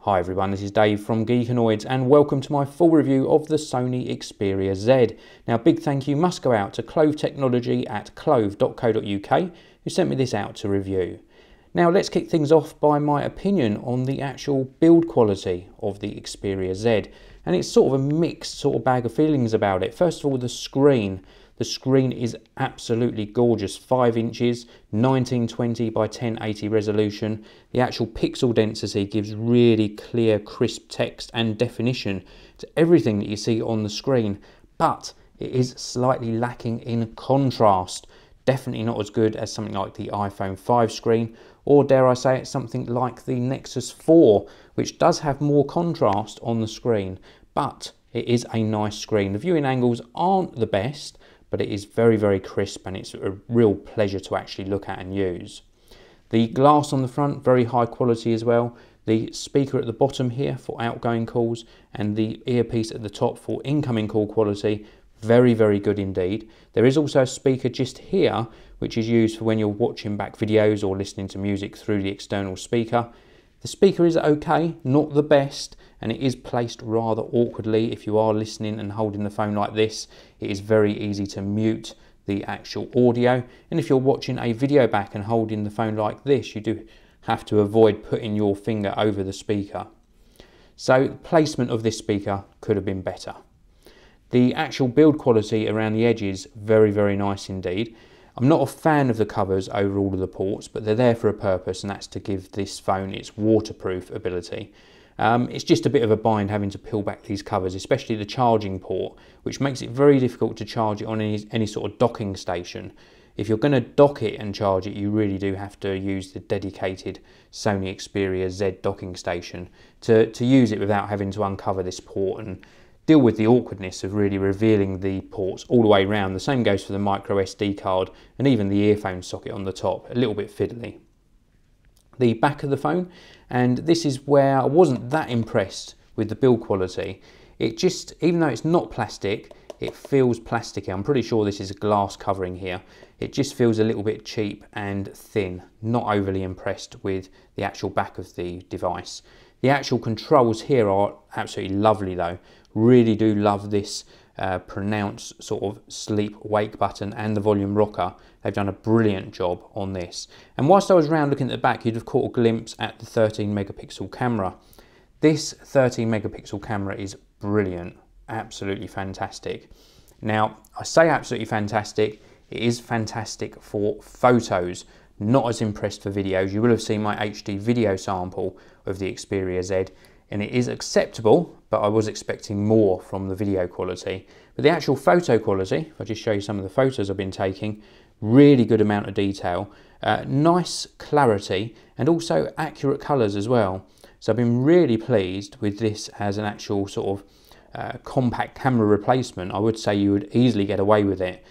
Hi everyone, this is Dave from Geekanoids and welcome to my full review of the Sony Xperia Z. Now, big thank you must go out to Clove Technology at clove.co.uk who sent me this out to review. Now let's kick things off by my opinion on the actual build quality of the Xperia Z, and it's sort of a mixed sort of bag of feelings about it. First of all, the screen. The screen is absolutely gorgeous, 5 inches, 1920 by 1080 resolution. The actual pixel density gives really clear, crisp text and definition to everything that you see on the screen, but it is slightly lacking in contrast. Definitely not as good as something like the iPhone 5 screen, or dare I say it, something like the Nexus 4, which does have more contrast on the screen, but it is a nice screen. The viewing angles aren't the best, but it is very, very crisp and it's a real pleasure to actually look at and use. The glass on the front, very high quality as well. The speaker at the bottom here for outgoing calls and the earpiece at the top for incoming call quality, very, very good indeed. There is also a speaker just here, which is used for when you're watching back videos or listening to music through the external speaker. The speaker is okay, not the best, and it is placed rather awkwardly. If you are listening and holding the phone like this, it is very easy to mute the actual audio. And if you're watching a video back and holding the phone like this, you do have to avoid putting your finger over the speaker. So the placement of this speaker could have been better. The actual build quality around the edges, very, very nice indeed. I'm not a fan of the covers over all of the ports, but they're there for a purpose, and that's to give this phone its waterproof ability. It's just a bit of a bind having to peel back these covers, especially the charging port, which makes it very difficult to charge it on any sort of docking station. If you're going to dock it and charge it, you really do have to use the dedicated Sony Xperia Z docking station to use it without having to uncover this port and deal with the awkwardness of really revealing the ports all the way around. The same goes for the micro SD card and even the earphone socket on the top, a little bit fiddly. The back of the phone, and this is where I wasn't that impressed with the build quality. It just, even though it's not plastic, it feels plasticky. I'm pretty sure this is a glass covering here. It just feels a little bit cheap and thin. Not overly impressed with the actual back of the device. The actual controls here are absolutely lovely though. Really do love this pronounced sort of sleep wake button and the volume rocker. They've done a brilliant job on this. And whilst I was around looking at the back, you'd have caught a glimpse at the 13 megapixel camera. This 13 megapixel camera is brilliant, absolutely fantastic. Now, I say absolutely fantastic, it is fantastic for photos. Not as impressed for videos. You will have seen my HD video sample of the Xperia Z, and it is acceptable, but I was expecting more from the video quality. But the actual photo quality, if I just show you some of the photos I've been taking, really good amount of detail, nice clarity, and also accurate colours as well. So I've been really pleased with this as an actual sort of compact camera replacement. I would say you would easily get away with it.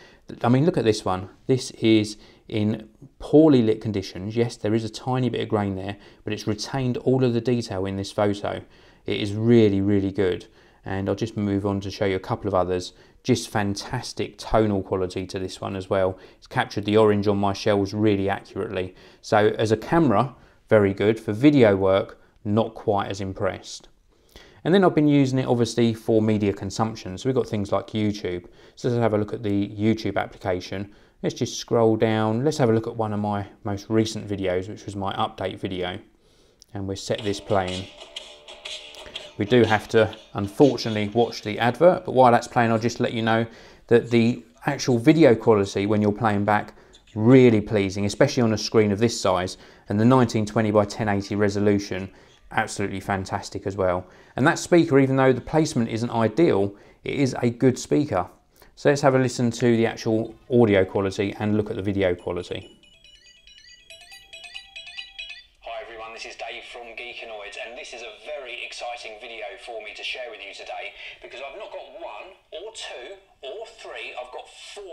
I mean, look at this one. This is in poorly lit conditions. Yes, there is a tiny bit of grain there, but it's retained all of the detail in this photo. It is really, really good. And I'll just move on to show you a couple of others. Just fantastic tonal quality to this one as well. It's captured the orange on my shells really accurately. So as a camera, very good. For video work, not quite as impressed. And then I've been using it obviously for media consumption. So we've got things like YouTube. So let's have a look at the YouTube application. Let's just scroll down. Let's have a look at one of my most recent videos, which was my update video. And we'll set this playing. We do have to, unfortunately, watch the advert. But while that's playing, I'll just let you know that the actual video quality when you're playing back, really pleasing, especially on a screen of this size. And the 1920 by 1080 resolution, absolutely fantastic as well. And that speaker, even though the placement isn't ideal, it is a good speaker. So let's have a listen to the actual audio quality and look at the video quality. Hi everyone, this is Dave from Geekanoids, and this is a very exciting video for me to share with you today, because I've not got one or two or three, I've got 4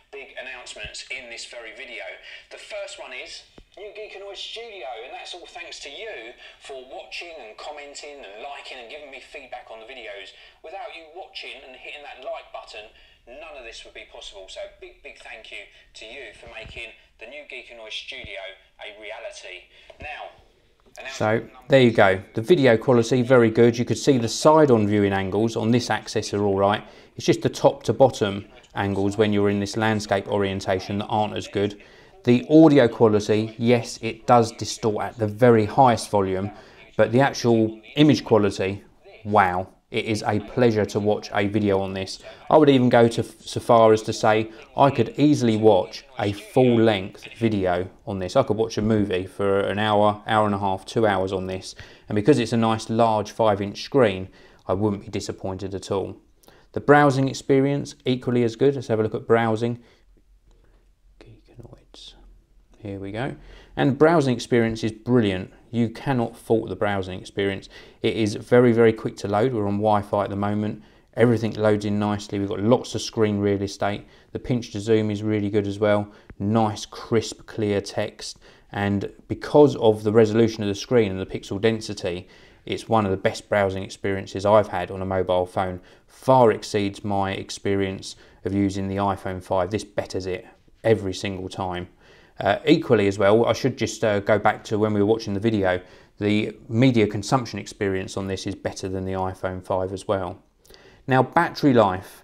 big announcements in this very video. The first one is new Geekanoids Studio, and that's all thanks to you for watching and commenting and liking and giving me feedback on the videos. Without you watching and hitting that like button, none of this would be possible. So big thank you to you for making the new Geekanoids Studio a reality. Now, So there you go, the video quality very good. You could see the side-on viewing angles on this axis are all right. It's just the top to bottom angles when you're in this landscape orientation that aren't as good. The audio quality, yes, it does distort at the very highest volume, but the actual image quality, wow. It is a pleasure to watch a video on this. I would even go so far as to say I could easily watch a full-length video on this. I could watch a movie for an hour, hour and a half, 2 hours on this. And because it's a nice large 5-inch screen, I wouldn't be disappointed at all. The browsing experience, equally as good. Let's have a look at browsing. Geekanoids. Here we go. And the browsing experience is brilliant. You cannot fault the browsing experience. It is very, very quick to load. We're on Wi-Fi at the moment. Everything loads in nicely. We've got lots of screen real estate. The pinch to zoom is really good as well. Nice, crisp, clear text. And because of the resolution of the screen and the pixel density, it's one of the best browsing experiences I've had on a mobile phone. Far exceeds my experience of using the iPhone 5. This betters it every single time. Equally as well, I should just go back to when we were watching the video, the media consumption experience on this is better than the iPhone 5 as well. Now, battery life.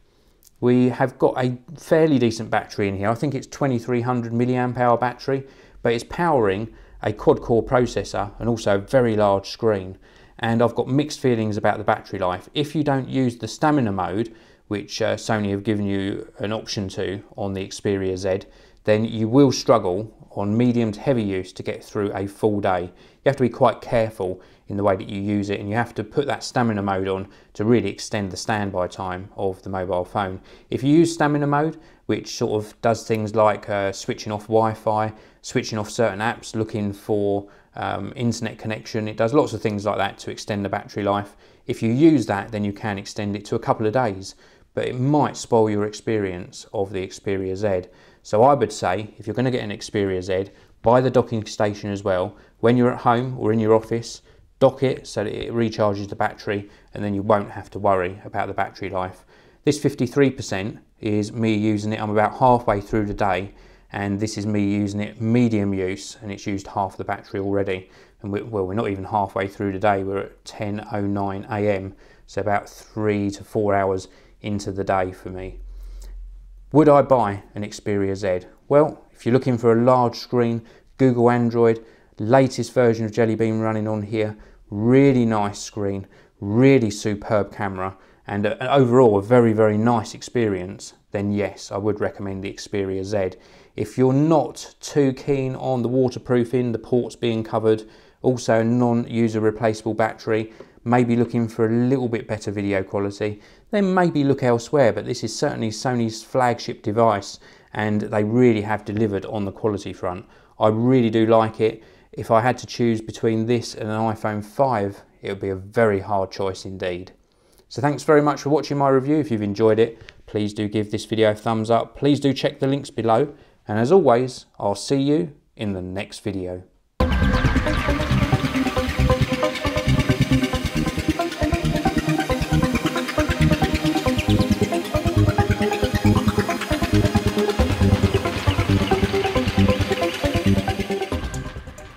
We have got a fairly decent battery in here. I think it's 2300 milliamp hour battery, but it's powering a quad-core processor and also a very large screen. And I've got mixed feelings about the battery life. If you don't use the stamina mode, which Sony have given you an option to on the Xperia Z, then you will struggle on medium to heavy use to get through a full day. You have to be quite careful in the way that you use it, and you have to put that stamina mode on to really extend the standby time of the mobile phone. If you use stamina mode, which sort of does things like switching off Wi-Fi, switching off certain apps, looking for internet connection, it does lots of things like that to extend the battery life. If you use that, then you can extend it to a couple of days, but it might spoil your experience of the Xperia Z. So I would say, if you're going to get an Xperia Z, buy the docking station as well. When you're at home or in your office, dock it so that it recharges the battery, and then you won't have to worry about the battery life. This 53% is me using it. I'm about halfway through the day, and this is me using it medium use, and it's used half the battery already. And we're not even halfway through the day. We're at 10:09 AM, so about 3 to 4 hours into the day for me. Would I buy an Xperia Z? Well, if you're looking for a large screen, Google Android, latest version of Jelly Bean running on here, really nice screen, really superb camera, and overall a very, very nice experience, then yes, I would recommend the Xperia Z. If you're not too keen on the waterproofing, the ports being covered, also a non-user replaceable battery, maybe looking for a little bit better video quality, then maybe look elsewhere. But this is certainly Sony's flagship device, and they really have delivered on the quality front. I really do like it. If I had to choose between this and an iPhone 5, it would be a very hard choice indeed. So thanks very much for watching my review. If you've enjoyed it, please do give this video a thumbs up. Please do check the links below. And as always, I'll see you in the next video.